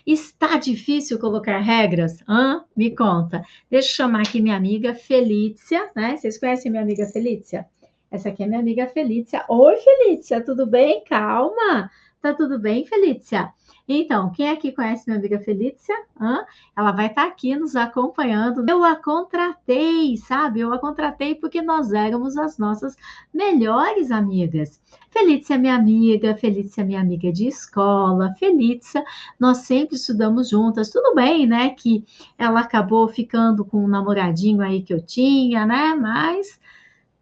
Está difícil colocar regras? Hã? Me conta. Deixa eu chamar aqui minha amiga Felícia, né? Vocês conhecem minha amiga Felícia? Essa aqui é minha amiga Felícia. Oi, Felícia, tudo bem? Calma. Tá tudo bem, Felícia? Então, quem aqui conhece minha amiga Felícia? Hã? Ela vai estar aqui nos acompanhando. Eu a contratei, sabe? Eu a contratei porque nós éramos as nossas melhores amigas. Felícia é minha amiga, Felícia é minha amiga de escola, Felícia, nós sempre estudamos juntas. Tudo bem, né, que ela acabou ficando com um namoradinho aí que eu tinha, né, mas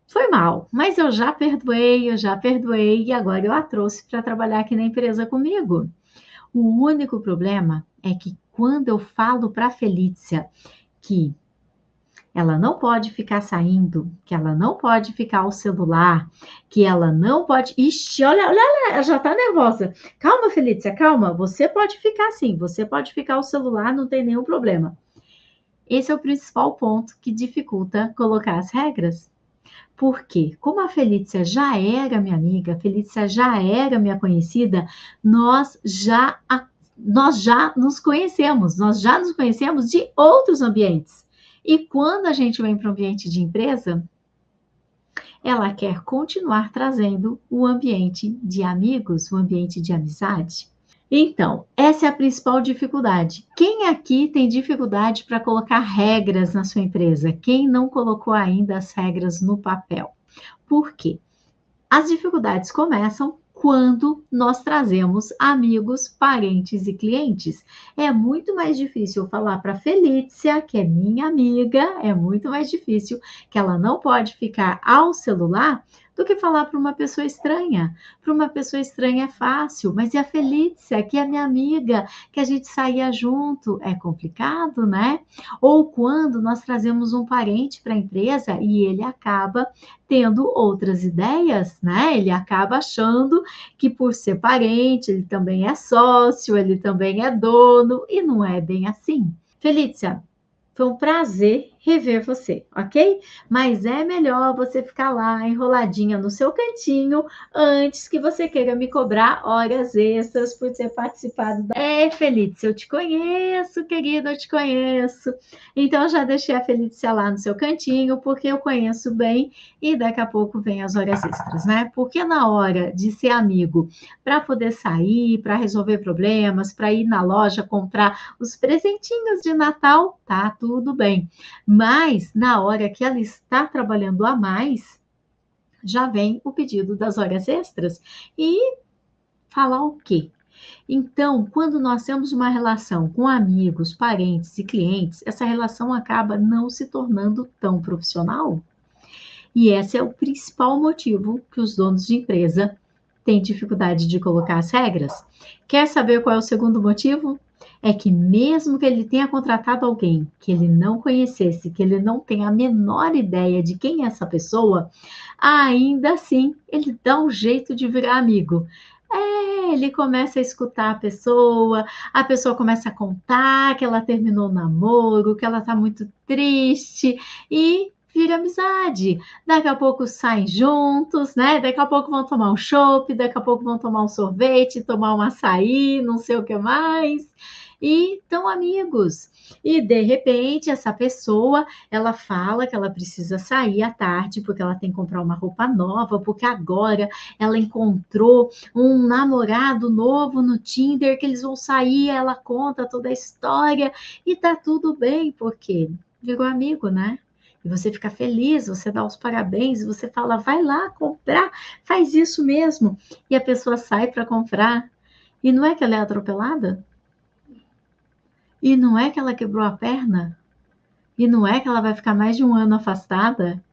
foi mal. Mas eu já perdoei e agora eu a trouxe para trabalhar aqui na empresa comigo. O único problema é que quando eu falo para a Felícia que ela não pode ficar saindo, que ela não pode ficar ao celular, que ela não pode. Ixi, olha, ela já tá nervosa. Calma, Felícia, calma. Você pode ficar assim, você pode ficar ao celular, não tem nenhum problema. Esse é o principal ponto que dificulta colocar as regras. Porque, como a Felícia já era minha amiga, a Felícia já era minha conhecida, nós já nos conhecemos de outros ambientes. E quando a gente vem para o ambiente de empresa, ela quer continuar trazendo o ambiente de amigos, o ambiente de amizade. Então, essa é a principal dificuldade. Quem aqui tem dificuldade para colocar regras na sua empresa? Quem não colocou ainda as regras no papel? Por quê? As dificuldades começam quando nós trazemos amigos, parentes e clientes. É muito mais difícil falar para a Felícia, que é minha amiga, é muito mais difícil que ela não pode ficar ao celular do que falar para uma pessoa estranha. Para uma pessoa estranha é fácil, mas e a Felícia, que é minha amiga, que a gente saía junto? É complicado, né? Ou quando nós trazemos um parente para a empresa e ele acaba tendo outras ideias, né? Ele acaba achando que por ser parente, ele também é sócio, ele também é dono, e não é bem assim. Felícia, foi um prazer rever você, ok? Mas é melhor você ficar lá enroladinha no seu cantinho antes que você queira me cobrar horas extras por ter participado. Felícia, eu te conheço, querida, eu te conheço. Então, eu já deixei a Felícia lá no seu cantinho, porque eu conheço bem e daqui a pouco vem as horas extras, né? Porque na hora de ser amigo, para poder sair, para resolver problemas, para ir na loja comprar os presentinhos de Natal, tá tudo bem. Mas na hora que ela está trabalhando a mais, já vem o pedido das horas extras. E falar o quê? Então, quando nós temos uma relação com amigos, parentes e clientes, essa relação acaba não se tornando tão profissional. E esse é o principal motivo que os donos de empresa têm dificuldade de colocar as regras. Quer saber qual é o segundo motivo? É que mesmo que ele tenha contratado alguém que ele não conhecesse, que ele não tenha a menor ideia de quem é essa pessoa, ainda assim ele dá um jeito de virar amigo. Ele começa a escutar a pessoa começa a contar que ela terminou o namoro, que ela está muito triste e vira amizade. Daqui a pouco saem juntos, né? Daqui a pouco vão tomar um chopp, daqui a pouco vão tomar um sorvete, tomar um açaí, não sei o que mais. E estão amigos. E de repente essa pessoa, ela fala que ela precisa sair à tarde porque ela tem que comprar uma roupa nova, porque agora ela encontrou um namorado novo no Tinder que eles vão sair, ela conta toda a história e tá tudo bem, porque virou amigo, né? E você fica feliz, você dá os parabéns, você fala, vai lá comprar, faz isso mesmo. E a pessoa sai para comprar. E não é que ela é atropelada? E não é que ela quebrou a perna? E não é que ela vai ficar mais de um ano afastada?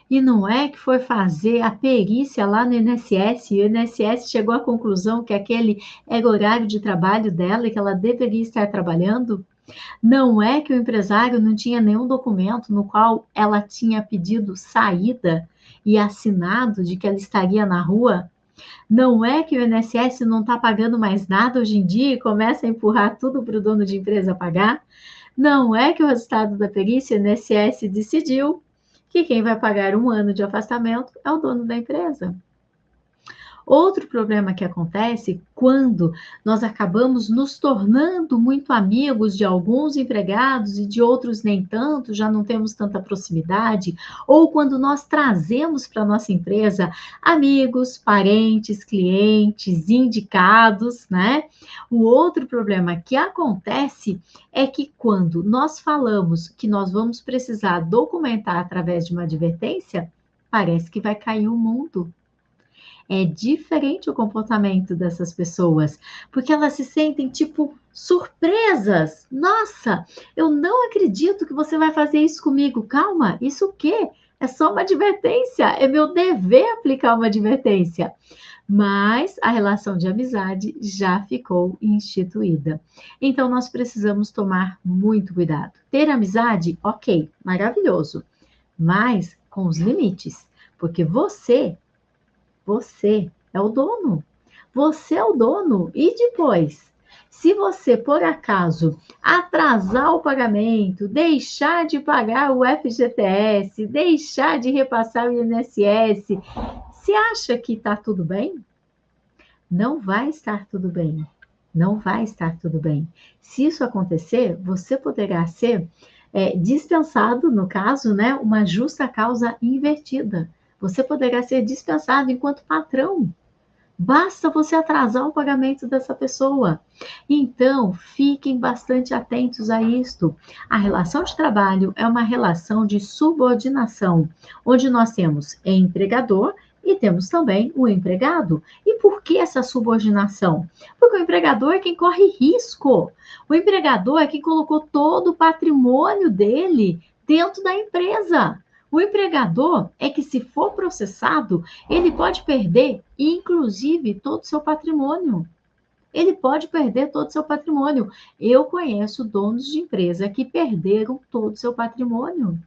E não é que foi fazer a perícia lá no INSS e o INSS chegou à conclusão que aquele era o horário de trabalho dela e que ela deveria estar trabalhando? Não é que o empresário não tinha nenhum documento no qual ela tinha pedido saída e assinado de que ela estaria na rua? Não é que o INSS não está pagando mais nada hoje em dia e começa a empurrar tudo para o dono de empresa pagar? Não é que o resultado da perícia, o INSS decidiu que quem vai pagar um ano de afastamento é o dono da empresa. Outro problema que acontece quando nós acabamos nos tornando muito amigos de alguns empregados e de outros nem tanto, já não temos tanta proximidade, ou quando nós trazemos para a nossa empresa amigos, parentes, clientes, indicados, né? O outro problema que acontece é que quando nós falamos que nós vamos precisar documentar através de uma advertência, parece que vai cair o mundo. É diferente o comportamento dessas pessoas, porque elas se sentem tipo surpresas. Nossa, eu não acredito que você vai fazer isso comigo. Calma, isso o quê? É só uma advertência. É meu dever aplicar uma advertência. Mas a relação de amizade já ficou instituída. Então nós precisamos tomar muito cuidado. Ter amizade, ok, maravilhoso, mas com os limites, porque você é o dono. Você é o dono. E depois, se você, por acaso, atrasar o pagamento, deixar de pagar o FGTS, deixar de repassar o INSS, você acha que está tudo bem? Não vai estar tudo bem. Não vai estar tudo bem. Se isso acontecer, você poderá ser dispensado, no caso, né, uma justa causa invertida. Você poderá ser dispensado enquanto patrão. Basta você atrasar o pagamento dessa pessoa. Então, fiquem bastante atentos a isto. A relação de trabalho é uma relação de subordinação, onde nós temos empregador e temos também o empregado. E por que essa subordinação? Porque o empregador é quem corre risco. O empregador é quem colocou todo o patrimônio dele dentro da empresa. O empregador é que, se for processado, ele pode perder, inclusive, todo o seu patrimônio. Ele pode perder todo o seu patrimônio. Eu conheço donos de empresa que perderam todo o seu patrimônio.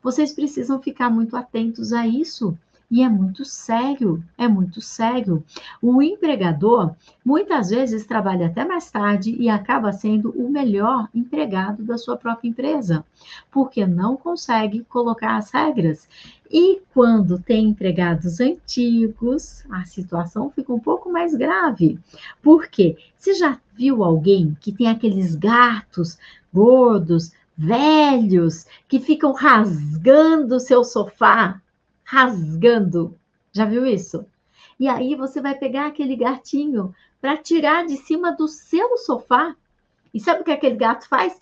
Vocês precisam ficar muito atentos a isso. E é muito sério, é muito sério. O empregador, muitas vezes, trabalha até mais tarde e acaba sendo o melhor empregado da sua própria empresa, porque não consegue colocar as regras. E quando tem empregados antigos, a situação fica um pouco mais grave. Por quê? Você já viu alguém que tem aqueles gatos gordos, velhos, que ficam rasgando o seu sofá? Rasgando. Já viu isso? E aí você vai pegar aquele gatinho para tirar de cima do seu sofá. E sabe o que aquele gato faz?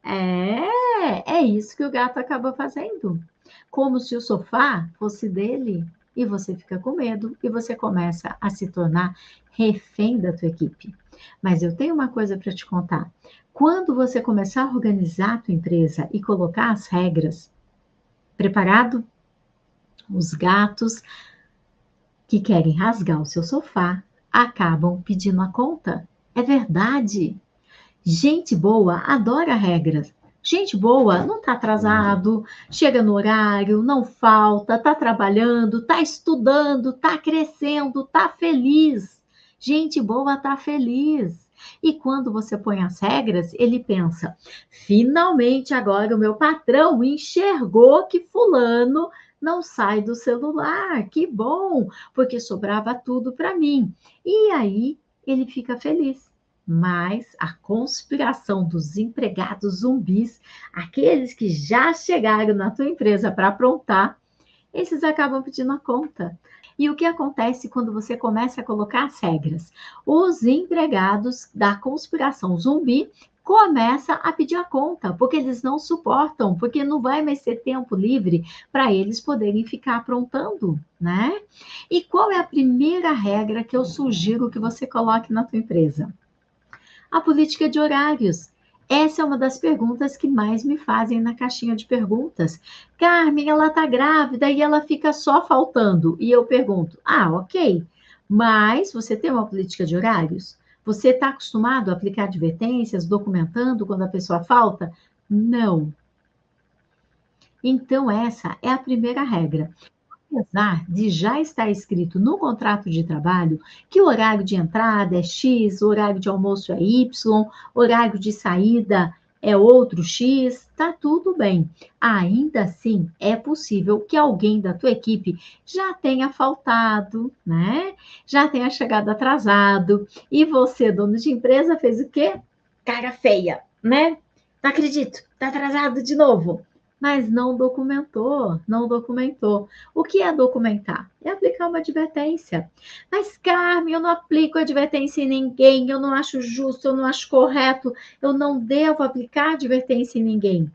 É isso que o gato acaba fazendo. Como se o sofá fosse dele. E você fica com medo e você começa a se tornar refém da tua equipe. Mas eu tenho uma coisa para te contar. Quando você começar a organizar a tua empresa e colocar as regras, preparado? Os gatos que querem rasgar o seu sofá acabam pedindo a conta. É verdade. Gente boa adora regras. Gente boa não está atrasado, chega no horário, não falta, está trabalhando, está estudando, está crescendo, está feliz. Gente boa está feliz. E quando você põe as regras, ele pensa: finalmente agora o meu patrão enxergou que fulano não sai do celular. Que bom, porque sobrava tudo para mim. E aí ele fica feliz. Mas a conspiração dos empregados zumbis, aqueles que já chegaram na tua empresa para aprontar, esses acabam pedindo a conta. E o que acontece quando você começa a colocar as regras? Os empregados da conspiração zumbi começam a pedir a conta, porque eles não suportam, porque não vai mais ter tempo livre para eles poderem ficar aprontando, né? E qual é a primeira regra que eu sugiro que você coloque na tua empresa? A política de horários. Essa é uma das perguntas que mais me fazem na caixinha de perguntas. Carmen, ela está grávida e ela fica só faltando. E eu pergunto, ok, mas você tem uma política de horários? Você está acostumado a aplicar advertências, documentando quando a pessoa falta? Não. Então, essa é a primeira regra. Apesar de já estar escrito no contrato de trabalho que o horário de entrada é X, o horário de almoço é Y, horário de saída é outro X, tá tudo bem. Ainda assim, é possível que alguém da tua equipe já tenha faltado, né? Já tenha chegado atrasado, e você, dono de empresa, fez o quê? Cara feia, né? Não acredito, tá atrasado de novo. Mas não documentou, não documentou. O que é documentar? É aplicar uma advertência. Mas, Carmen, eu não aplico advertência em ninguém, eu não acho justo, eu não acho correto, eu não devo aplicar advertência em ninguém.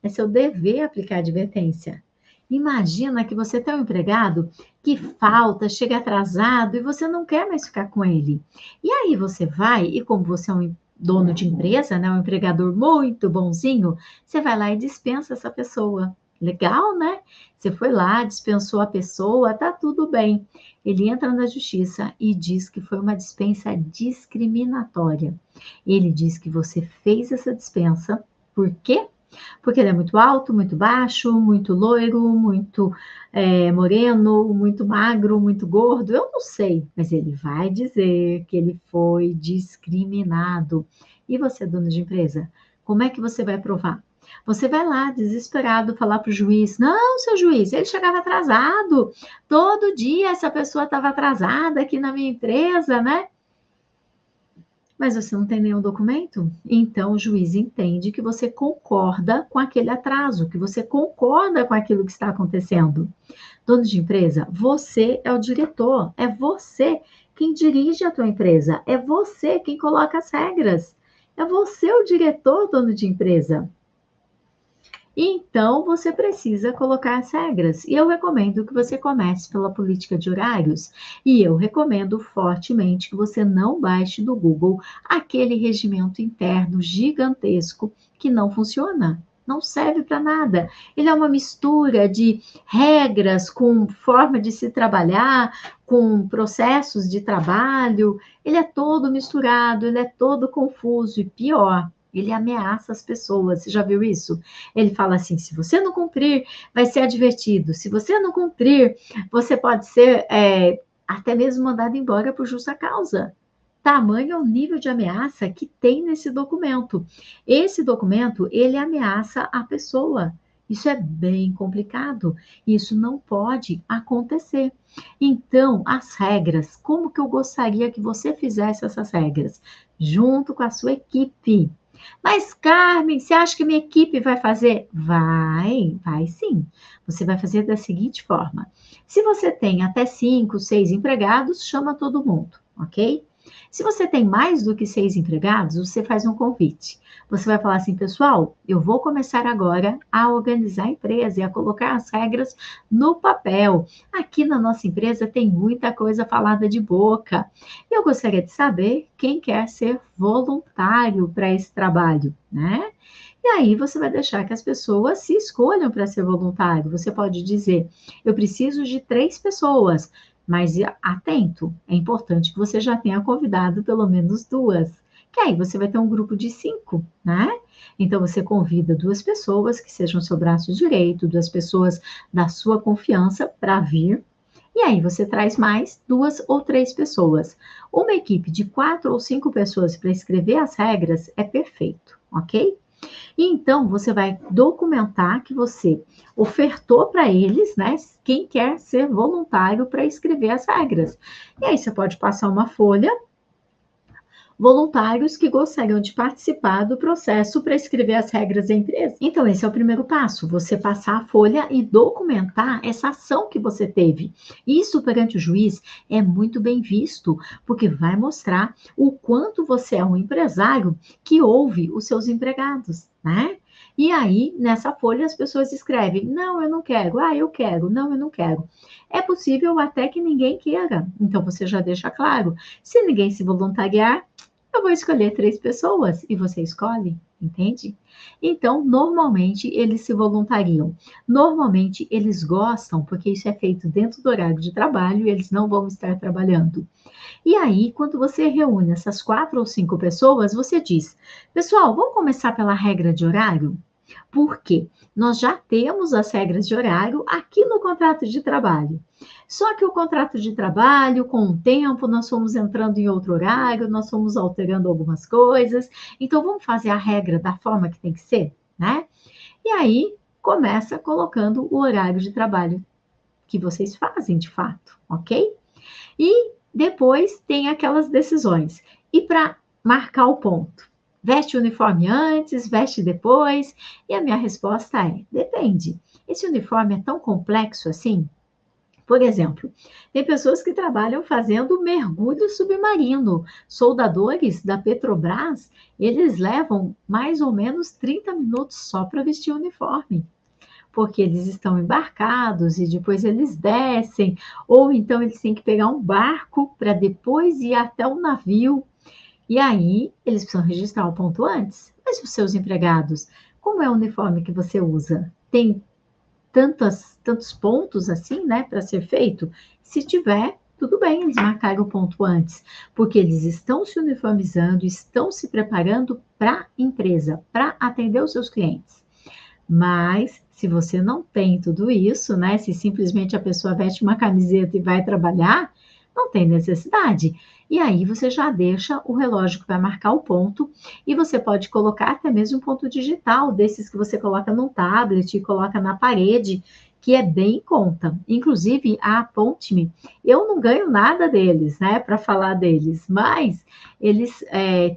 É seu dever aplicar advertência. Imagina que você tem um empregado que falta, chega atrasado e você não quer mais ficar com ele. E aí você vai, e como você é um dono de empresa, né, um empregador muito bonzinho, você vai lá e dispensa essa pessoa. Legal, né? Você foi lá, dispensou a pessoa, tá tudo bem. Ele entra na justiça e diz que foi uma dispensa discriminatória. Ele diz que você fez essa dispensa, por quê? Porque ele é muito alto, muito baixo, muito loiro, muito moreno, muito magro, muito gordo. Eu não sei, mas ele vai dizer que ele foi discriminado. E você, dono de empresa, como é que você vai provar? Você vai lá, desesperado, falar para o juiz: não, seu juiz, ele chegava atrasado. Todo dia essa pessoa estava atrasada aqui na minha empresa, né? Mas você não tem nenhum documento? Então o juiz entende que você concorda com aquele atraso, que você concorda com aquilo que está acontecendo. Dono de empresa, você é o diretor, é você quem dirige a tua empresa, é você quem coloca as regras. É você o diretor, dono de empresa. Então, você precisa colocar as regras. E eu recomendo que você comece pela política de horários. E eu recomendo fortemente que você não baixe do Google aquele regimento interno gigantesco que não funciona. Não serve para nada. Ele é uma mistura de regras com forma de se trabalhar, com processos de trabalho. Ele é todo misturado, ele é todo confuso e pior, ele ameaça as pessoas. Você já viu isso? Ele fala assim: se você não cumprir, vai ser advertido. Se você não cumprir, você pode ser até mesmo mandado embora por justa causa. Tamanho é o nível de ameaça que tem nesse documento. Esse documento, ele ameaça a pessoa. Isso é bem complicado. Isso não pode acontecer. Então, as regras, como que eu gostaria que você fizesse essas regras? Junto com a sua equipe. Mas, Carmen, você acha que minha equipe vai fazer? Vai sim. Você vai fazer da seguinte forma: se você tem até 5, 6 empregados, chama todo mundo, ok? Se você tem mais do que 6 empregados, você faz um convite. Você vai falar assim: pessoal, eu vou começar agora a organizar a empresa e a colocar as regras no papel. Aqui na nossa empresa tem muita coisa falada de boca. Eu gostaria de saber quem quer ser voluntário para esse trabalho, né? E aí você vai deixar que as pessoas se escolham para ser voluntário. Você pode dizer: eu preciso de 3 pessoas, mas atento, é importante que você já tenha convidado pelo menos 2, que aí você vai ter um grupo de 5, né? Então você convida 2 pessoas que sejam seu braço direito, 2 pessoas da sua confiança para vir. E aí você traz mais 2 ou 3 pessoas. Uma equipe de 4 ou 5 pessoas para escrever as regras é perfeito, ok? E então você vai documentar que você ofertou para eles, né? Quem quer ser voluntário para escrever as regras. E aí você pode passar uma folha: voluntários que gostariam de participar do processo para escrever as regras da empresa. Então, esse é o primeiro passo: você passar a folha e documentar essa ação que você teve. Isso perante o juiz é muito bem visto, porque vai mostrar o quanto você é um empresário que ouve os seus empregados, né? E aí, nessa folha, as pessoas escrevem: não, eu não quero, ah, eu quero, não, eu não quero. É possível até que ninguém queira, então você já deixa claro: se ninguém se voluntariar, eu vou escolher 3 pessoas e você escolhe, entende? Então, normalmente eles se voluntariam. Normalmente eles gostam, porque isso é feito dentro do horário de trabalho e eles não vão estar trabalhando. E aí, quando você reúne essas 4 ou 5 pessoas, você diz: pessoal, vamos começar pela regra de horário? Por quê? Nós já temos as regras de horário aqui no contrato de trabalho. Só que o contrato de trabalho, com o tempo, nós fomos entrando em outro horário, nós fomos alterando algumas coisas. Então, vamos fazer a regra da forma que tem que ser, né? E aí, começa colocando o horário de trabalho que vocês fazem, de fato, ok? E depois tem aquelas decisões. E para marcar o ponto? Veste o uniforme antes, veste depois? E a minha resposta é: depende. Esse uniforme é tão complexo assim? Por exemplo, tem pessoas que trabalham fazendo mergulho submarino. Soldadores da Petrobras, eles levam mais ou menos 30 minutos só para vestir o uniforme, porque eles estão embarcados e depois eles descem, ou então eles têm que pegar um barco para depois ir até o navio. E aí, eles precisam registrar o ponto antes. Mas os seus empregados, como é o uniforme que você usa? Tem tantos pontos assim, né, para ser feito? Se tiver, tudo bem, eles marcaram o ponto antes, porque eles estão se uniformizando, estão se preparando para a empresa, para atender os seus clientes. Mas, se você não tem tudo isso, né? Se simplesmente a pessoa veste uma camiseta e vai trabalhar, não tem necessidade. E aí você já deixa o relógio que vai marcar o ponto, e você pode colocar até mesmo um ponto digital, desses que você coloca num tablet e coloca na parede, que é bem em conta. Inclusive, a Aponte-me, eu não ganho nada deles, né, para falar deles, mas eles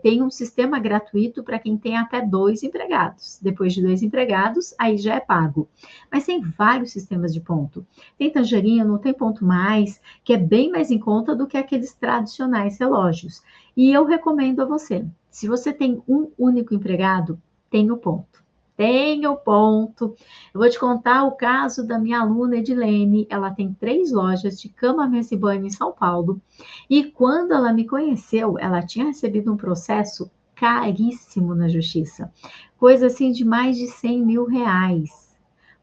têm um sistema gratuito para quem tem até 2 empregados. Depois de 2 empregados, aí já é pago. Mas tem vários sistemas de ponto. Tem Tangerino, tem Ponto Mais, que é bem mais em conta do que aqueles tradicionais relógios. E eu recomendo a você, se você tem um único empregado, tenha o ponto. Tenha o ponto. Eu vou te contar o caso da minha aluna Edilene. Ela tem 3 lojas de cama, mesa e banho em São Paulo. E quando ela me conheceu, ela tinha recebido um processo caríssimo na justiça. Coisa assim de mais de 100 mil reais.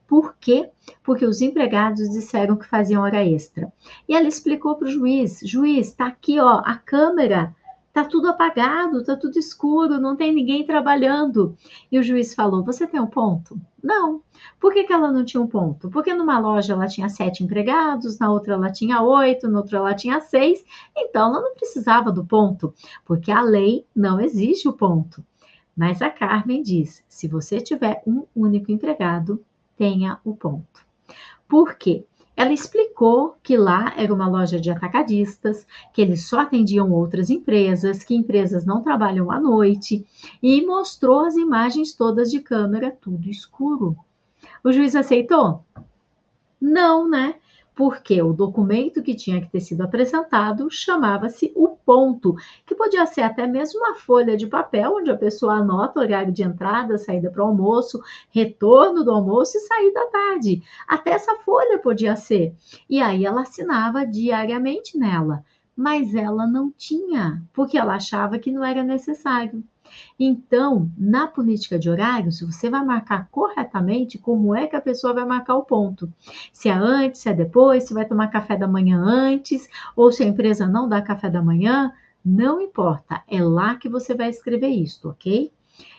Por quê? Porque os empregados disseram que faziam hora extra. E ela explicou para o juiz: juiz, está aqui, ó, a câmera, está tudo apagado, está tudo escuro, não tem ninguém trabalhando. E o juiz falou: você tem um ponto? Não. Por que ela não tinha um ponto? Porque numa loja ela tinha 7 empregados, na outra ela tinha 8, na outra ela tinha 6, então ela não precisava do ponto, porque a lei não exige o ponto. Mas a Carmen diz: se você tiver um único empregado, tenha o ponto. Por quê? Ela explicou que lá era uma loja de atacadistas, que eles só atendiam outras empresas, que empresas não trabalham à noite, e mostrou as imagens todas de câmera, tudo escuro. O juiz aceitou? Não, né? Porque o documento que tinha que ter sido apresentado chamava-se o ponto, que podia ser até mesmo uma folha de papel, onde a pessoa anota o horário de entrada, saída para o almoço, retorno do almoço e saída da tarde. Até essa folha podia ser. E aí ela assinava diariamente nela. Mas ela não tinha, porque ela achava que não era necessário. Então, na política de horário, se você vai marcar corretamente, como é que a pessoa vai marcar o ponto? Se é antes, se é depois, se vai tomar café da manhã antes, ou se a empresa não dá café da manhã, não importa, é lá que você vai escrever isso, ok?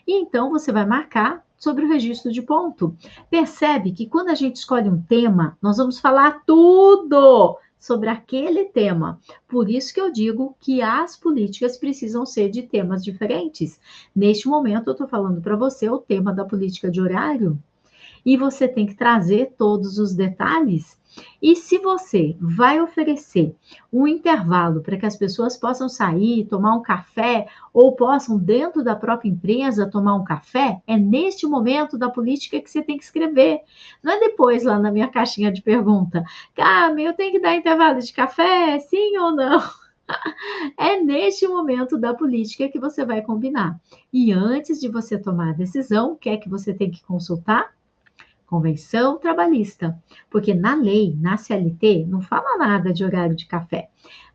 E então você vai marcar sobre o registro de ponto. Percebe que quando a gente escolhe um tema, nós vamos falar tudo sobre aquele tema. Por isso que eu digo que as políticas precisam ser de temas diferentes. Neste momento, eu estou falando para você o tema da política de horário, e você tem que trazer todos os detalhes. E se você vai oferecer um intervalo para que as pessoas possam sair, tomar um café, ou possam, dentro da própria empresa, tomar um café, é neste momento da política que você tem que escrever. Não é depois lá na minha caixinha de pergunta: Carmen, eu tenho que dar intervalo de café? Sim ou não? É neste momento da política que você vai combinar. E antes de você tomar a decisão, o que é que você tem que consultar? Convenção trabalhista, porque na lei, na CLT, não fala nada de horário de café,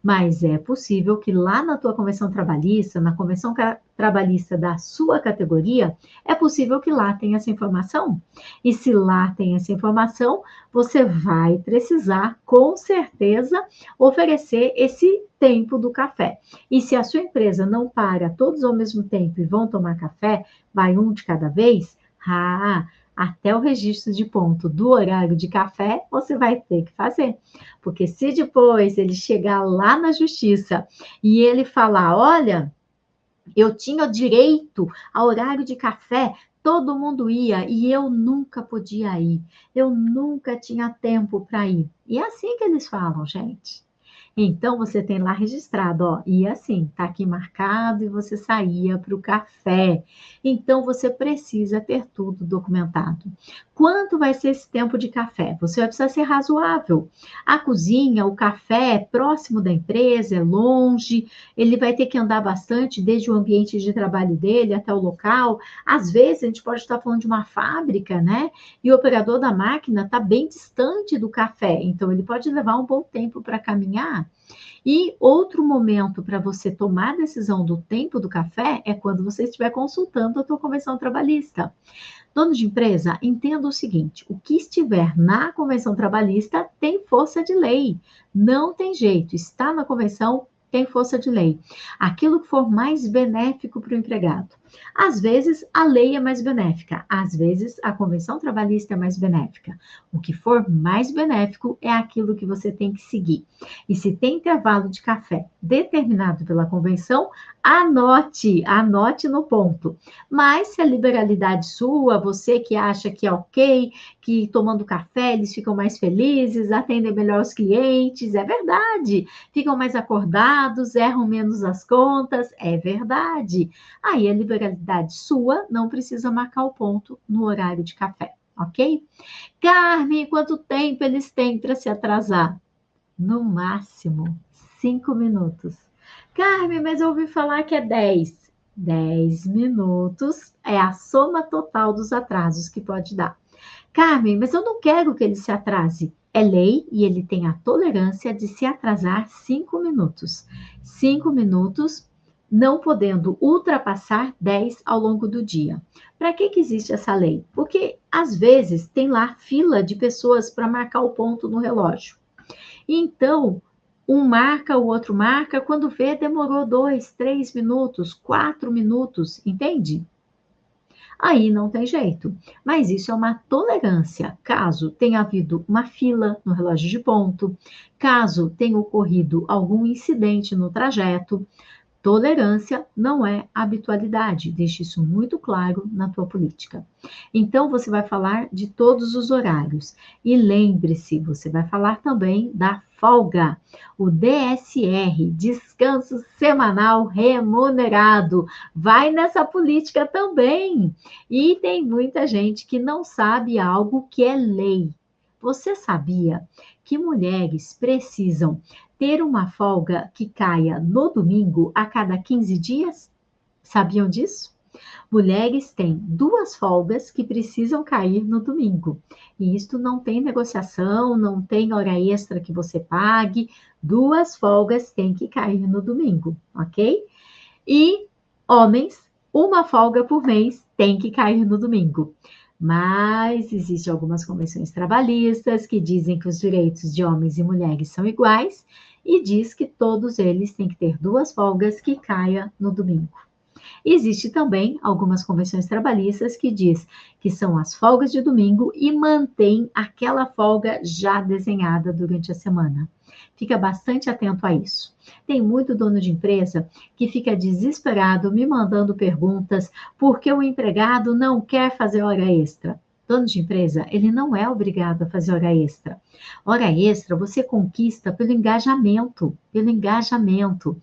mas é possível que lá na tua convenção trabalhista, na convenção trabalhista da sua categoria, é possível que lá tenha essa informação. E se lá tem essa informação, você vai precisar, com certeza, oferecer esse tempo do café. E se a sua empresa não para todos ao mesmo tempo e vão tomar café, vai um de cada vez, Ah, até o registro de ponto do horário de café você vai ter que fazer. Porque se depois ele chegar lá na justiça e ele falar: olha, eu tinha direito ao horário de café, todo mundo ia e eu nunca podia ir, eu nunca tinha tempo para ir. E é assim que eles falam, gente. Então você tem lá registrado, ó, e assim, tá aqui marcado e você saía para o café. Então você precisa ter tudo documentado. Quanto vai ser esse tempo de café? Você vai precisar ser razoável. A cozinha, o café é próximo da empresa, é longe, ele vai ter que andar bastante desde o ambiente de trabalho dele até o local. Às vezes a gente pode estar falando de uma fábrica, né? E o operador da máquina está bem distante do café, então ele pode levar um bom tempo para caminhar. E outro momento para você tomar a decisão do tempo do café é quando você estiver consultando a tua convenção trabalhista. Dono de empresa, entenda o seguinte: o que estiver na convenção trabalhista tem força de lei. Não tem jeito, está na convenção, tem força de lei. Aquilo que for mais benéfico para o empregado. Às vezes, a lei é mais benéfica, às vezes, a convenção trabalhista é mais benéfica. O que for mais benéfico é aquilo que você tem que seguir. E se tem intervalo de café determinado pela convenção, anote no ponto. Mas se a liberalidade sua, você que acha que é ok, que tomando café eles ficam mais felizes, atendem melhor os clientes, é verdade. Ficam mais acordados, erram menos as contas, é verdade. Aí a liberalidade sua não precisa marcar o ponto no horário de café, ok? Carmen, quanto tempo eles têm para se atrasar? No máximo 5 minutos. Carmen, mas eu ouvi falar que é 10. 10 minutos é a soma total dos atrasos que pode dar. Carmen, mas eu não quero que ele se atrase. É lei e ele tem a tolerância de se atrasar 5 minutos. 5 minutos, não podendo ultrapassar 10 ao longo do dia. Para que existe essa lei? Porque às vezes tem lá fila de pessoas para marcar o ponto no relógio. Então, um marca, o outro marca, quando vê, demorou 2, 3 minutos, 4 minutos, entende? Aí não tem jeito. Mas isso é uma tolerância, caso tenha havido uma fila no relógio de ponto, caso tenha ocorrido algum incidente no trajeto. Tolerância não é habitualidade, deixe isso muito claro na tua política. Então, você vai falar de todos os horários. E lembre-se, você vai falar também da folga, o DSR, descanso semanal remunerado. Vai nessa política também. E tem muita gente que não sabe algo que é lei. Você sabia que mulheres precisam ter uma folga que caia no domingo a cada 15 dias? Sabiam disso? Mulheres têm 2 folgas que precisam cair no domingo. E isto não tem negociação, não tem hora extra que você pague. 2 folgas têm que cair no domingo, ok? E homens, uma folga por mês tem que cair no domingo. Mas existem algumas convenções trabalhistas que dizem que os direitos de homens e mulheres são iguais e diz que todos eles têm que ter 2 folgas que caia no domingo. Existe também algumas convenções trabalhistas que diz que são as folgas de domingo e mantém aquela folga já desenhada durante a semana. Fica bastante atento a isso. Tem muito dono de empresa que fica desesperado me mandando perguntas porque o empregado não quer fazer hora extra. Dono de empresa, ele não é obrigado a fazer hora extra. Hora extra você conquista pelo engajamento, pelo engajamento.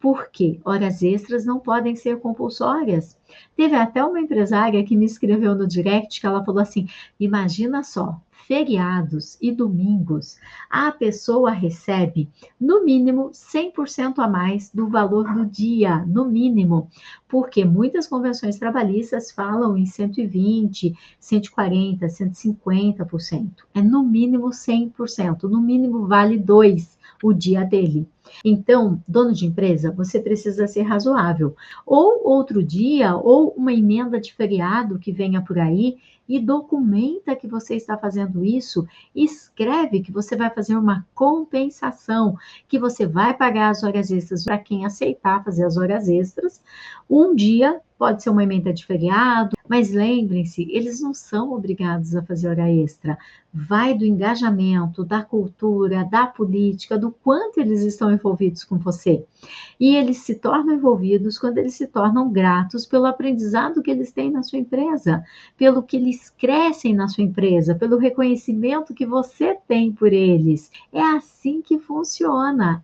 Porque horas extras não podem ser compulsórias. Teve até uma empresária que me escreveu no direct que ela falou assim: imagina só, feriados e domingos, a pessoa recebe no mínimo 100% a mais do valor do dia, no mínimo, porque muitas convenções trabalhistas falam em 120, 140, 150%. É no mínimo 100%, no mínimo vale 2 o dia dele. Então, dono de empresa, você precisa ser razoável. Ou outro dia, ou uma emenda de feriado que venha por aí e documenta que você está fazendo isso, escreve que você vai fazer uma compensação, que você vai pagar as horas extras para quem aceitar fazer as horas extras, um dia pode ser uma emenda de feriado, mas lembrem-se, eles não são obrigados a fazer hora extra. Vai do engajamento, da cultura, da política, do quanto eles estão envolvidos com você. E eles se tornam envolvidos quando eles se tornam gratos pelo aprendizado que eles têm na sua empresa, pelo que eles crescem na sua empresa, pelo reconhecimento que você tem por eles. É assim que funciona,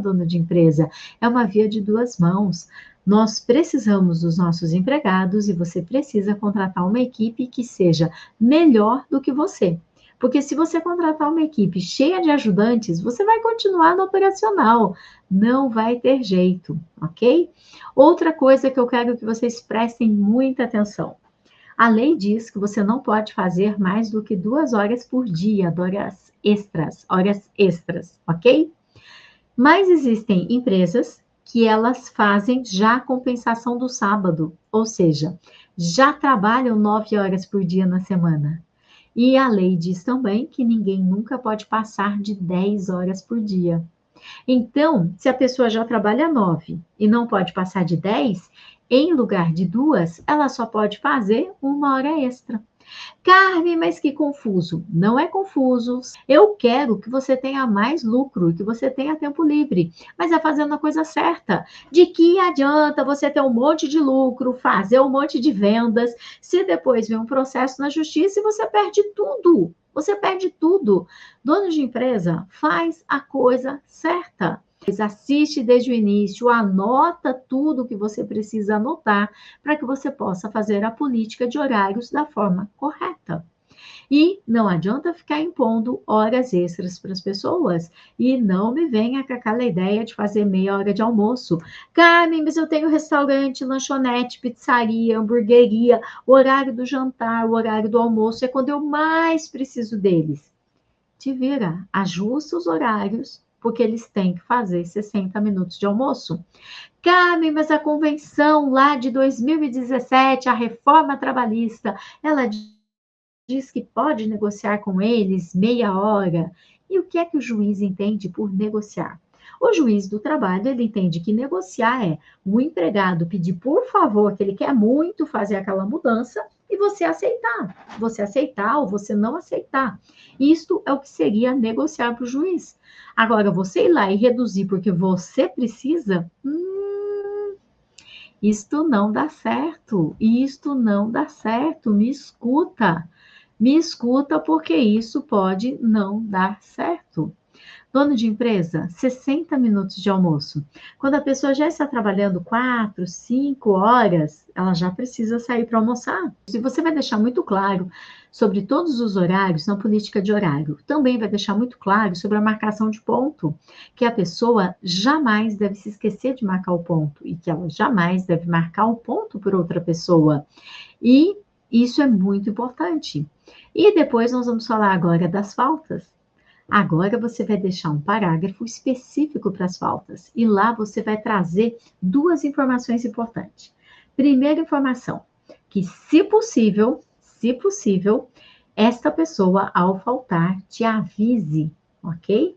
dono de empresa. É uma via de duas mãos. Nós precisamos dos nossos empregados e você precisa contratar uma equipe que seja melhor do que você. Porque se você contratar uma equipe cheia de ajudantes, você vai continuar no operacional. Não vai ter jeito, ok? Outra coisa que eu quero que vocês prestem muita atenção. A lei diz que você não pode fazer mais do que 2 horas por dia, horas extras, ok? Mas existem empresas que elas fazem já a compensação do sábado, ou seja, já trabalham 9 horas por dia na semana. E a lei diz também que ninguém nunca pode passar de 10 horas por dia. Então, se a pessoa já trabalha 9 e não pode passar de 10, em lugar de 2, ela só pode fazer 1 hora extra. Carmen, mas que confuso. Não é confuso. Eu quero que você tenha mais lucro, que você tenha tempo livre, mas é fazendo a coisa certa. De que adianta você ter um monte de lucro, fazer um monte de vendas, se depois vem um processo na justiça e você perde tudo? Você perde tudo. Dono de empresa, faz a coisa certa. Assiste desde o início, anota tudo que você precisa anotar para que você possa fazer a política de horários da forma correta. E não adianta ficar impondo horas extras para as pessoas. E não me venha com aquela ideia de fazer meia hora de almoço. Carmen, mas eu tenho restaurante, lanchonete, pizzaria, hamburgueria, o horário do jantar, o horário do almoço é quando eu mais preciso deles. Te vira, ajusta os horários, porque eles têm que fazer 60 minutos de almoço. Carmen, mas a convenção lá de 2017, a reforma trabalhista, ela diz que pode negociar com eles meia hora. E o que é que o juiz entende por negociar? O juiz do trabalho, ele entende que negociar é o empregado pedir por favor, que ele quer muito fazer aquela mudança, e você aceitar. Você aceitar ou você não aceitar. Isto é o que seria negociar para o juiz. Agora, você ir lá e reduzir porque você precisa, isto não dá certo. Isto não dá certo. Me escuta. Me escuta porque isso pode não dar certo. Dono de empresa, 60 minutos de almoço. Quando a pessoa já está trabalhando 4, 5 horas, ela já precisa sair para almoçar. E você vai deixar muito claro sobre todos os horários na política de horário. Também vai deixar muito claro sobre a marcação de ponto, que a pessoa jamais deve se esquecer de marcar o ponto e que ela jamais deve marcar o ponto por outra pessoa. E isso é muito importante. E depois nós vamos falar agora das faltas. Agora você vai deixar um parágrafo específico para as faltas. E lá você vai trazer 2 informações importantes. Primeira informação, que se possível, esta pessoa, ao faltar, te avise, ok?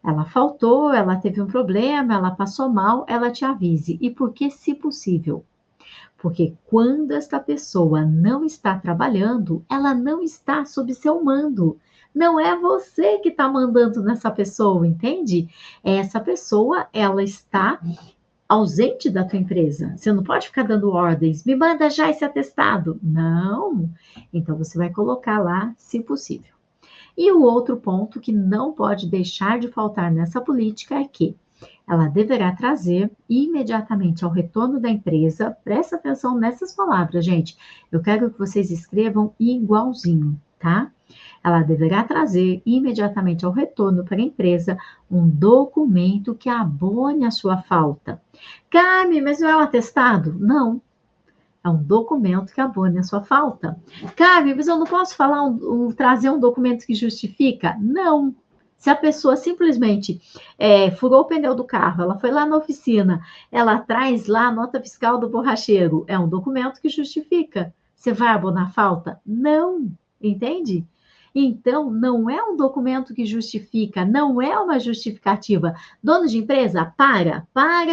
Ela faltou, ela teve um problema, ela passou mal, ela te avise. E por que se possível? Porque quando esta pessoa não está trabalhando, ela não está sob seu mando. Não é você que está mandando nessa pessoa, entende? Essa pessoa, ela está ausente da tua empresa. Você não pode ficar dando ordens. Me manda já esse atestado. Não. Então, você vai colocar lá, se possível. E o outro ponto que não pode deixar de faltar nessa política é que ela deverá trazer imediatamente ao retorno da empresa, presta atenção nessas palavras, gente. Eu quero que vocês escrevam igualzinho, tá? Ela deverá trazer imediatamente ao retorno para a empresa um documento que abone a sua falta. Carmen, mas não é um atestado? Não. É um documento que abone a sua falta. Carmen, mas eu não posso trazer um documento que justifica? Não. Se a pessoa simplesmente furou o pneu do carro, ela foi lá na oficina, ela traz lá a nota fiscal do borracheiro, é um documento que justifica. Você vai abonar a falta? Não, entende? Então, não é um documento que justifica, não é uma justificativa. Dono de empresa, para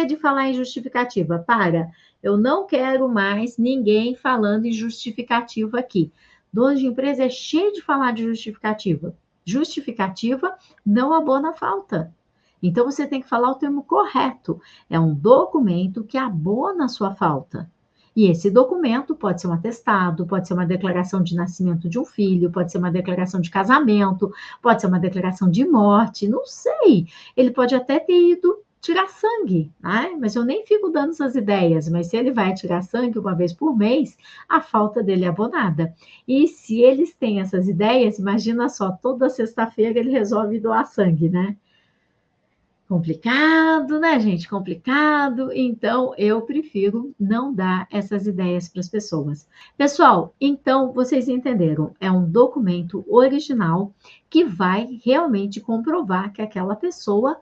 de falar em justificativa, para. Eu não quero mais ninguém falando em justificativa aqui. Dono de empresa é cheio de falar de justificativa. Justificativa não abona a falta. Então, você tem que falar o termo correto. É um documento que abona a sua falta. E esse documento pode ser um atestado, pode ser uma declaração de nascimento de um filho, pode ser uma declaração de casamento, pode ser uma declaração de morte, não sei. Ele pode até ter ido tirar sangue, né? Mas eu nem fico dando essas ideias. Mas se ele vai tirar sangue uma vez por mês, a falta dele é abonada. E se eles têm essas ideias, imagina só, toda sexta-feira ele resolve doar sangue, né? Complicado, né, gente? Complicado. Então, eu prefiro não dar essas ideias para as pessoas. Pessoal, então vocês entenderam? É um documento original que vai realmente comprovar que aquela pessoa,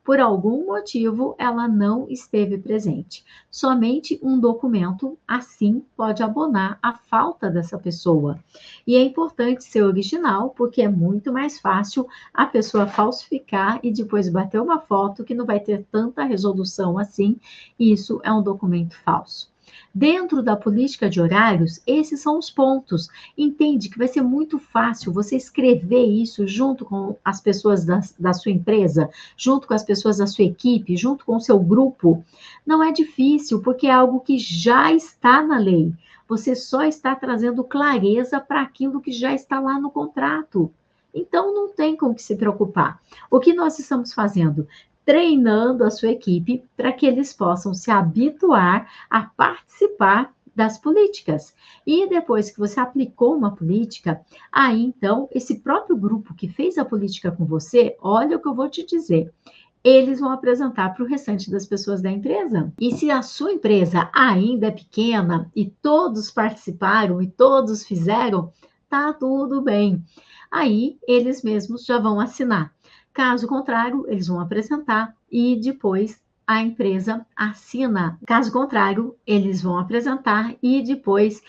por algum motivo, ela não esteve presente. Somente um documento, assim, pode abonar a falta dessa pessoa. E é importante ser original, porque é muito mais fácil a pessoa falsificar e depois bater uma foto que não vai ter tanta resolução assim, e isso é um documento falso. Dentro da política de horários, esses são os pontos. Entende que vai ser muito fácil você escrever isso junto com as pessoas da sua empresa, junto com as pessoas da sua equipe, junto com o seu grupo. Não é difícil, porque é algo que já está na lei. Você só está trazendo clareza para aquilo que já está lá no contrato. Então, não tem com o que se preocupar. O que nós estamos fazendo? Treinando a sua equipe para que eles possam se habituar a participar das políticas. E depois que você aplicou uma política, aí então, esse próprio grupo que fez a política com você, olha o que eu vou te dizer. Eles vão apresentar para o restante das pessoas da empresa. E se a sua empresa ainda é pequena e todos participaram e todos fizeram, tá tudo bem. Aí eles mesmos já vão assinar. Caso contrário, eles vão apresentar e depois a empresa assina. Caso contrário, eles vão apresentar e depois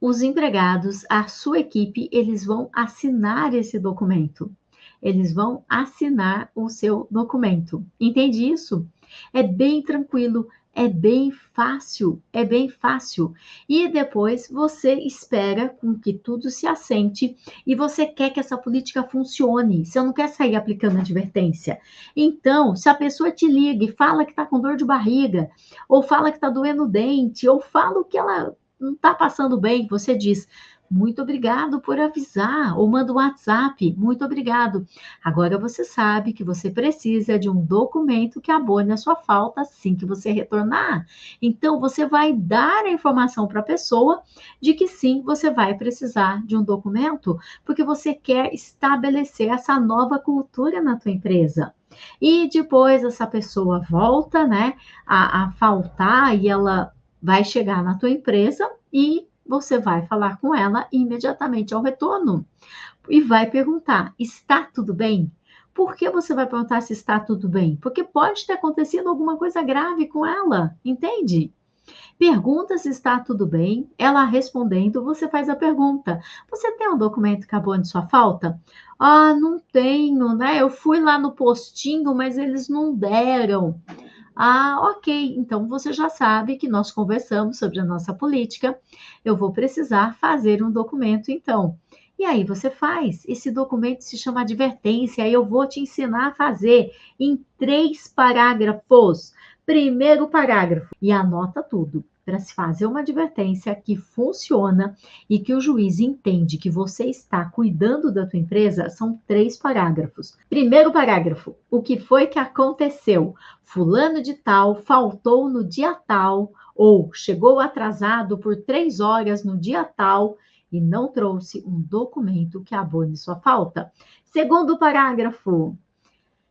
os empregados, a sua equipe, eles vão assinar esse documento. Eles vão assinar o seu documento. Entende isso? É bem tranquilo, é bem fácil, é bem fácil. E depois você espera com que tudo se assente e você quer que essa política funcione. Você não quer sair aplicando advertência. Então, se a pessoa te liga e fala que está com dor de barriga, ou fala que está doendo o dente, ou fala que ela não está passando bem, você diz, muito obrigado por avisar, ou manda um WhatsApp, muito obrigado. Agora você sabe que você precisa de um documento que abone a sua falta assim que você retornar. Então, você vai dar a informação para a pessoa de que sim, você vai precisar de um documento, porque você quer estabelecer essa nova cultura na tua empresa. E depois essa pessoa volta, né, a faltar e ela vai chegar na tua empresa e você vai falar com ela imediatamente ao retorno e vai perguntar: está tudo bem? Por que você vai perguntar se está tudo bem? Porque pode ter acontecido alguma coisa grave com ela, entende? Pergunta se está tudo bem, ela respondendo, você faz a pergunta: você tem um documento que abone sua falta? Ah, não tenho, né? Eu fui lá no postinho, mas eles não deram. Ah, ok. Então você já sabe que nós conversamos sobre a nossa política. Eu vou precisar fazer um documento, então. E aí você faz. Esse documento se chama advertência. Eu vou te ensinar a fazer em 3 parágrafos. Primeiro parágrafo. E anota tudo para se fazer uma advertência que funciona e que o juiz entende que você está cuidando da tua empresa, são 3 parágrafos. Primeiro parágrafo. O que foi que aconteceu? Fulano de tal faltou no dia tal, ou chegou atrasado por 3 horas no dia tal e não trouxe um documento que abone sua falta. Segundo parágrafo.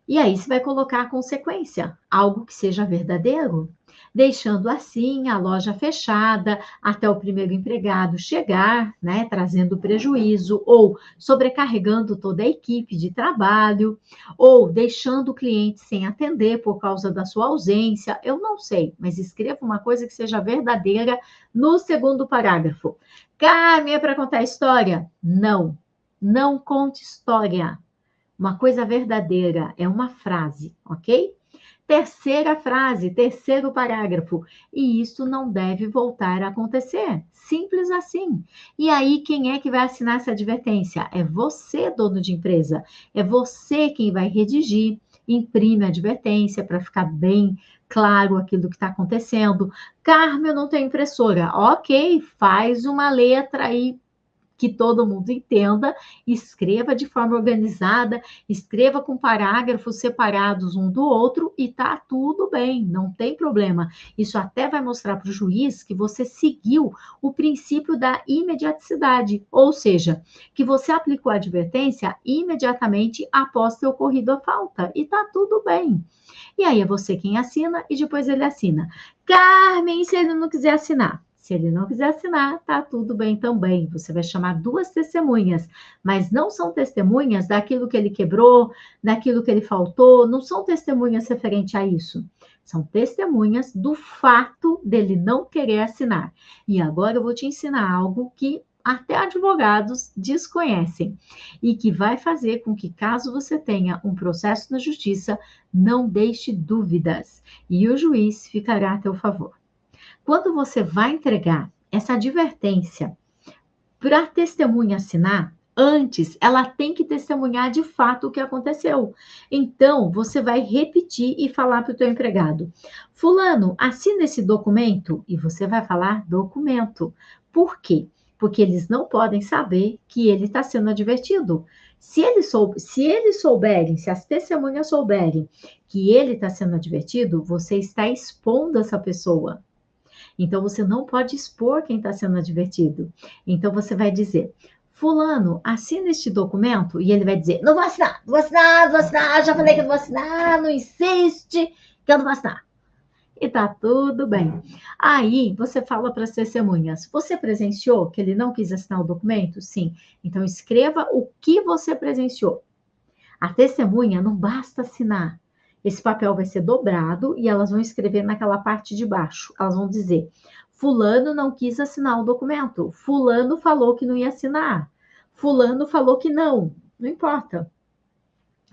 E aí você vai colocar a consequência, algo que seja verdadeiro, deixando assim a loja fechada até o primeiro empregado chegar, né, trazendo prejuízo, ou sobrecarregando toda a equipe de trabalho, ou deixando o cliente sem atender por causa da sua ausência. Eu não sei, mas escreva uma coisa que seja verdadeira no segundo parágrafo. Carmen, é para contar a história? Não. Não conte história. Uma coisa verdadeira é uma frase, ok? Terceira frase, terceiro parágrafo. E isso não deve voltar a acontecer. Simples assim. E aí, quem é que vai assinar essa advertência? É você, dono de empresa. É você quem vai redigir, imprime a advertência para ficar bem claro aquilo que está acontecendo. Carmen, eu não tenho impressora. Ok, faz uma letra aí que todo mundo entenda, escreva de forma organizada, escreva com parágrafos separados um do outro e tá tudo bem, não tem problema. Isso até vai mostrar para o juiz que você seguiu o princípio da imediaticidade, ou seja, que você aplicou a advertência imediatamente após ter ocorrido a falta e tá tudo bem. E aí é você quem assina e depois ele assina. Carmen, se ele não quiser assinar. Se ele não quiser assinar, tá tudo bem também. Você vai chamar duas testemunhas, mas não são testemunhas daquilo que ele quebrou, daquilo que ele faltou, não são testemunhas referente a isso. São testemunhas do fato dele não querer assinar. E agora eu vou te ensinar algo que até advogados desconhecem e que vai fazer com que, caso você tenha um processo na justiça, não deixe dúvidas e o juiz ficará a teu favor. Quando você vai entregar essa advertência para a testemunha assinar, antes ela tem que testemunhar de fato o que aconteceu. Então, você vai repetir e falar para o teu empregado: fulano, assina esse documento, e você vai falar documento. Por quê? Porque eles não podem saber que ele está sendo advertido. Se eles souberem, se as testemunhas souberem que ele está sendo advertido, você está expondo essa pessoa. Então, você não pode expor quem está sendo advertido. Então, você vai dizer: fulano, assina este documento, e ele vai dizer: não vou assinar, não vou assinar, não vou assinar, já falei que não vou assinar, não insiste que eu não vou assinar. E tá tudo bem. Aí, você fala para as testemunhas: você presenciou que ele não quis assinar o documento? Sim. Então, escreva o que você presenciou. A testemunha não basta assinar. Esse papel vai ser dobrado e elas vão escrever naquela parte de baixo. Elas vão dizer: fulano não quis assinar o documento. Fulano falou que não ia assinar. Fulano falou que não. Não importa.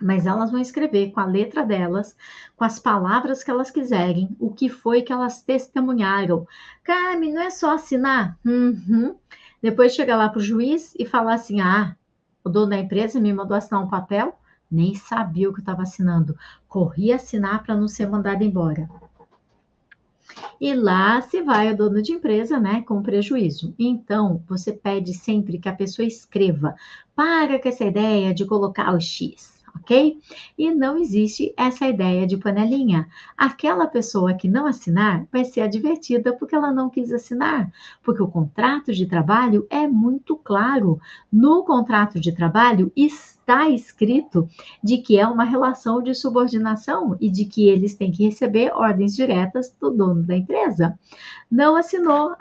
Mas elas vão escrever com a letra delas, com as palavras que elas quiserem, o que foi que elas testemunharam. Carmen, não é só assinar? Uhum. Depois chega lá para o juiz e fala assim: ah, o dono da empresa me mandou assinar um papel, nem sabia o que eu estava assinando. Corri assinar para não ser mandado embora. E lá se vai o dono de empresa, né, com prejuízo. Então, você pede sempre que a pessoa escreva. Para com essa ideia de colocar o X, ok? E não existe essa ideia de panelinha. Aquela pessoa que não assinar vai ser advertida porque ela não quis assinar. Porque o contrato de trabalho é muito claro. No contrato de trabalho está escrito de que é uma relação de subordinação e de que eles têm que receber ordens diretas do dono da empresa. Não assinou,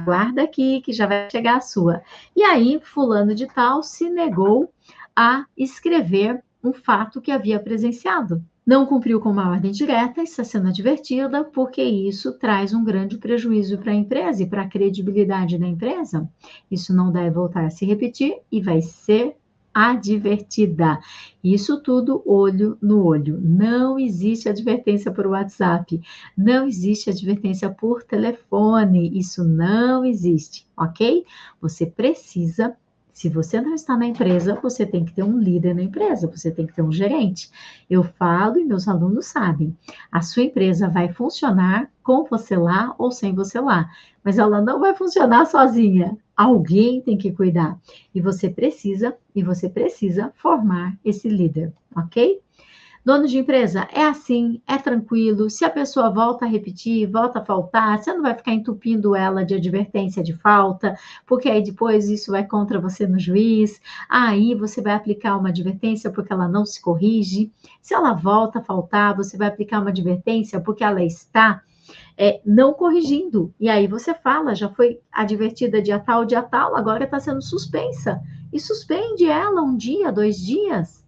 aguarda aqui que já vai chegar a sua. E aí, fulano de tal se negou a escrever um fato que havia presenciado. Não cumpriu com uma ordem direta, está sendo advertida, porque isso traz um grande prejuízo para a empresa e para a credibilidade da empresa. Isso não deve voltar a se repetir e vai ser advertida. Isso tudo olho no olho. Não existe advertência por WhatsApp, não existe advertência por telefone, isso não existe, ok? Você precisa, se você não está na empresa, você tem que ter um líder na empresa, você tem que ter um gerente. Eu falo e meus alunos sabem, a sua empresa vai funcionar com você lá ou sem você lá, mas ela não vai funcionar sozinha. Alguém tem que cuidar. E você precisa formar esse líder, ok? Dono de empresa, é assim, é tranquilo. Se a pessoa volta a repetir, volta a faltar, você não vai ficar entupindo ela de advertência de falta, porque aí depois isso vai contra você no juiz. Aí você vai aplicar uma advertência porque ela não se corrige. Se ela volta a faltar, você vai aplicar uma advertência porque ela está não corrigindo. E aí você fala, já foi advertida dia tal, agora está sendo suspensa. E suspende ela um dia, 2 dias.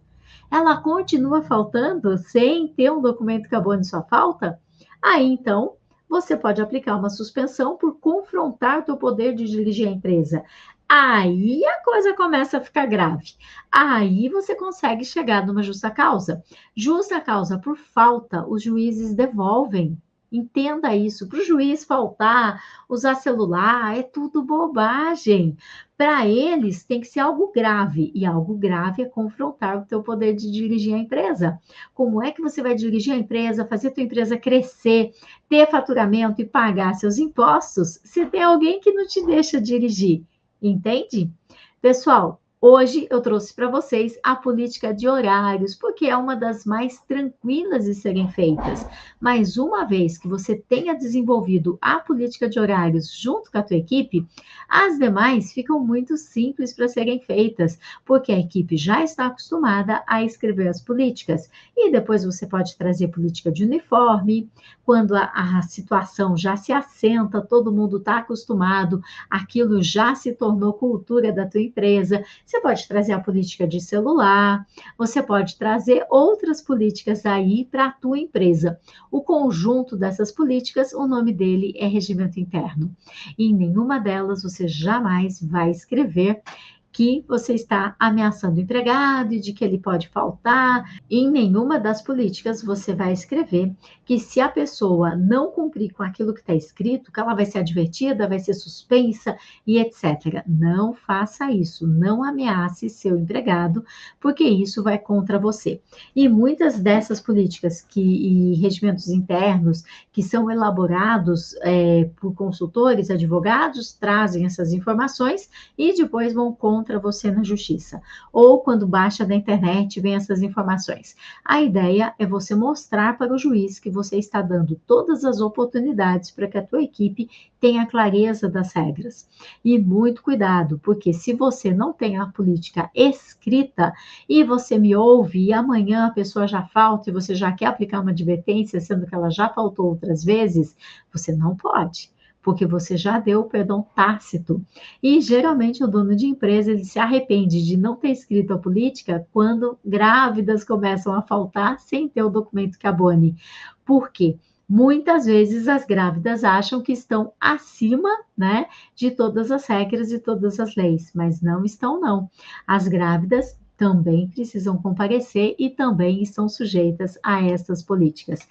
Ela continua faltando sem ter um documento que abone sua falta? Aí, então, você pode aplicar uma suspensão por confrontar o teu poder de dirigir a empresa. Aí a coisa começa a ficar grave. Aí você consegue chegar numa justa causa. Justa causa por falta, os juízes devolvem. Entenda isso. Para o juiz faltar, usar celular, é tudo bobagem. Para eles tem que ser algo grave. E algo grave é confrontar o teu poder de dirigir a empresa. Como é que você vai dirigir a empresa, fazer a tua empresa crescer, ter faturamento e pagar seus impostos, se tem alguém que não te deixa dirigir? Entende? Pessoal, hoje eu trouxe para vocês a política de horários, porque é uma das mais tranquilas de serem feitas. Mas uma vez que você tenha desenvolvido a política de horários junto com a tua equipe, as demais ficam muito simples para serem feitas, porque a equipe já está acostumada a escrever as políticas. E depois você pode trazer política de uniforme, quando a situação já se assenta, todo mundo está acostumado, aquilo já se tornou cultura da tua empresa. Você pode trazer a política de celular, você pode trazer outras políticas aí para a tua empresa. O conjunto dessas políticas, o nome dele é regimento interno. E em nenhuma delas você jamais vai escrever que você está ameaçando o empregado e de que ele pode faltar. Em nenhuma das políticas você vai escrever que se a pessoa não cumprir com aquilo que está escrito, que ela vai ser advertida, vai ser suspensa e etc. Não faça isso, não ameace seu empregado, porque isso vai contra você. E muitas dessas políticas e regimentos internos que são elaborados por consultores, advogados, trazem essas informações e depois vão contra você na justiça. Ou quando baixa da internet, vem essas informações. A ideia é você mostrar para o juiz que você está dando todas as oportunidades para que a tua equipe tenha clareza das regras. E muito cuidado, porque se você não tem a política escrita e você me ouve e amanhã a pessoa já falta e você já quer aplicar uma advertência, sendo que ela já faltou outras vezes, você não pode, porque você já deu o perdão tácito. E geralmente o dono de empresa ele se arrepende de não ter escrito a política quando grávidas começam a faltar sem ter o documento que abone. Por quê? Muitas vezes as grávidas acham que estão acima, né, de todas as regras e todas as leis, mas não estão, não. As grávidas também precisam comparecer e também estão sujeitas a essas políticas.